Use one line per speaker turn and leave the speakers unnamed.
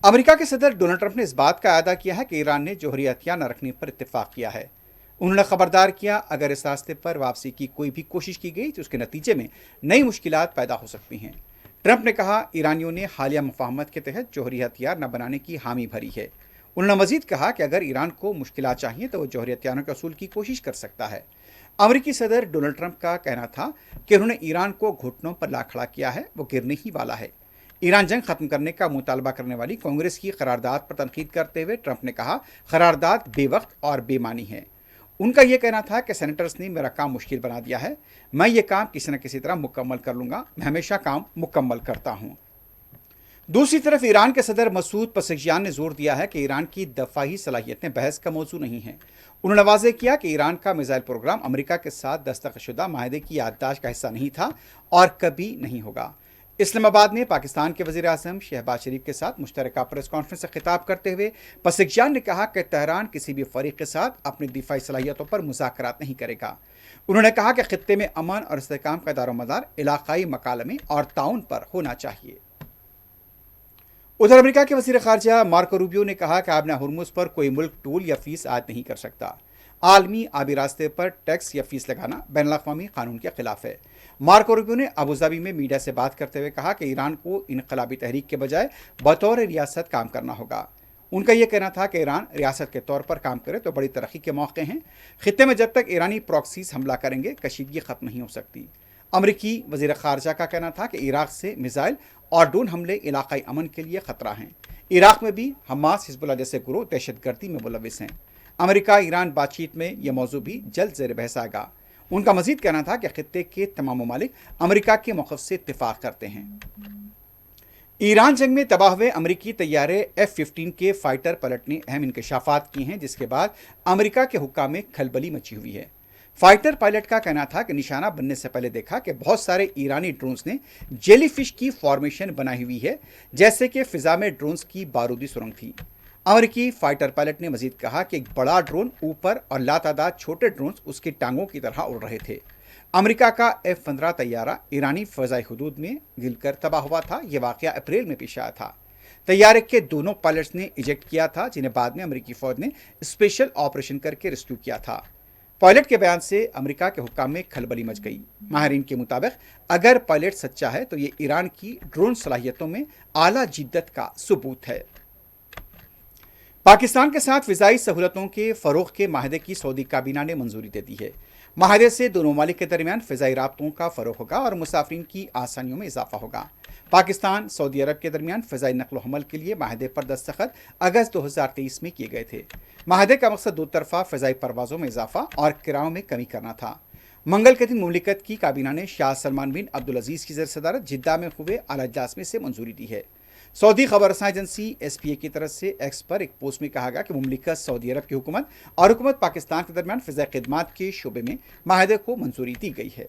امریکہ کے صدر Donald Trump نے اس بات کا اعادہ کیا ہے کہ ایران نے جوہری ہتھیار نہ رکھنے پر اتفاق کیا ہے۔ انہوں نے خبردار کیا اگر اس راستے پر واپسی کی کوئی بھی کوشش کی گئی تو اس کے نتیجے میں نئی مشکلات پیدا ہو سکتی ہیں۔ ٹرمپ نے کہا ایرانیوں نے حالیہ مفاہمت کے تحت جوہری ہتھیار نہ بنانے کی حامی بھری ہے۔ انہوں نے مزید کہا کہ اگر ایران کو مشکلات چاہیے تو وہ جوہری ہتھیاروں کے حصول کی کوشش کر سکتا ہے۔ امریکی صدر ڈونلڈ ٹرمپ کا کہنا تھا کہ انہوں نے ایران کو گھٹنوں پر لا کھڑا کیا ہے، وہ گرنے ہی والا ہے۔ ایران جنگ ختم کرنے کا مطالبہ کرنے والی کانگریس کی قرارداد پر تنقید کرتے ہوئے ٹرمپ نے کہا قرارداد بے وقت اور بے معنی ہے۔ ان کا یہ کہنا تھا کہ سینیٹرز نے میرا کام مشکل بنا دیا ہے، میں یہ کام کسی نہ کسی طرح مکمل کر لوں گا، میں ہمیشہ کام مکمل کرتا ہوں۔ دوسری طرف ایران کے صدر مسعود پزشکیان نے زور دیا ہے کہ ایران کی دفاعی صلاحیتیں بحث کا موضوع نہیں ہیں۔ انہوں نے واضح کیا کہ ایران کا میزائل پروگرام امریکہ کے ساتھ دستخط شدہ معاہدے کی یادداشت کا حصہ نہیں تھا اور کبھی نہیں ہوگا۔ اسلام آباد میں پاکستان کے وزیر اعظم شہباز شریف کے ساتھ مشترکہ پریس کانفرنس سے خطاب کرتے ہوئے پزشکیان نے کہا کہ تہران کسی بھی فریق کے ساتھ اپنی دفاعی صلاحیتوں پر مذاکرات نہیں کرے گا۔ انہوں نے کہا کہ خطے میں امن اور استحکام کا دار و مدار علاقائی مکالمے اور تعاون پر ہونا چاہیے۔ ادھر امریکہ کے وزیر خارجہ مارکو روبیو نے کہا کہ آبنہ ہرمز پر کوئی ملک ٹول یا فیس عائد نہیں کر سکتا۔ عالمی آبی راستے پر ٹیکس یا فیس لگانا بین الاقوامی قانون کے خلاف ہے۔ مارکو روبیو نے ابوظہبی میں میڈیا سے بات کرتے ہوئے کہا کہ ایران کو انقلابی تحریک کے بجائے بطور ریاست کام کرنا ہوگا۔ ان کا یہ کہنا تھا کہ ایران ریاست کے طور پر کام کرے تو بڑی ترقی کے موقع ہیں۔ خطے میں جب تک ایرانی پراکسیز حملہ کریں گے کشیدگی ختم نہیں ہو سکتی۔ امریکی وزیر خارجہ کا کہنا تھا کہ عراق سے میزائل اور ڈرون حملے علاقائی امن کے لیے خطرہ ہیں۔ عراق میں بھی حماس حزب اللہ جیسے گروہ دہشت گردی میں ملوث ہیں۔ امریکہ ایران بات چیت میں یہ موضوع بھی جلد زیر بحث آئے گا۔ ان کا مزید کہنا تھا کہ خطے کے تمام ممالک امریکہ کے موقف سے اتفاق کرتے ہیں۔ ایران جنگ میں تباہ ہوئے امریکی طیارے F-15 کے فائٹر پائلٹ نے اہم انکشافات کیے ہیں، جس کے بعد امریکہ کے حکام میں کھلبلی مچی ہوئی ہے۔ فائٹر پائلٹ کا کہنا تھا کہ نشانہ بننے سے پہلے دیکھا کہ بہت سارے ایرانی ڈرونز نے جیلی فش کی فارمیشن بنائی ہوئی ہے، جیسے کہ فضا میں ڈرونز کی بارودی سرنگ تھی۔ امریکی فائٹر پائلٹ نے مزید کہا کہ ایک بڑا ڈرون اوپر اور لاتعداد چھوٹے ڈرونز اس کی ٹانگوں کی طرح اڑ رہے تھے۔ امریکہ کا F-15 طیارہ ایرانی فضائی حدود میں گر کر تباہ ہوا تھا۔ یہ واقعہ اپریل میں پیش آیا تھا۔ طیارے کے دونوں پائلٹس نے ایجیکٹ کیا تھا، جنہیں بعد میں امریکی فوج نے اسپیشل آپریشن کر کے ریسکیو کیا تھا۔ پائلٹ کے بیان سے امریکہ کے حکام میں کھلبلی مچ گئی۔ ماہرین کے مطابق اگر پائلٹ سچا ہے تو یہ ایران کی ڈرون صلاحیتوں میں اعلیٰ جدت کا ثبوت ہے۔ پاکستان کے ساتھ فضائی سہولتوں کے فروغ کے معاہدے کی سعودی کابینہ نے منظوری دے دی ہے۔ معاہدے سے دونوں ممالک کے درمیان فضائی رابطوں کا فروغ ہوگا اور مسافرین کی آسانیوں میں اضافہ ہوگا۔ پاکستان سعودی عرب کے درمیان فضائی نقل و حمل کے لیے معاہدے پر دستخط اگست 2023 میں کیے گئے تھے۔ معاہدے کا مقصد دو طرفہ فضائی پروازوں میں اضافہ اور کرایوں میں کمی کرنا تھا۔ منگل کے دن مملکت کی کابینہ نے شاہ سلمان بن عبدالعزیز کی زیر صدارت جدہ میں ہوئے اعلیٰ اجلاس میں سے منظوری دی ہے۔ سعودی خبر رساں ایجنسی SPA کی طرف سے ایکس پر ایک پوسٹ میں کہا گیا کہ مملکت سعودی عرب کی حکومت اور حکومت پاکستان کے درمیان فضائی خدمات کے شعبے میں معاہدے کو منظوری دی گئی ہے۔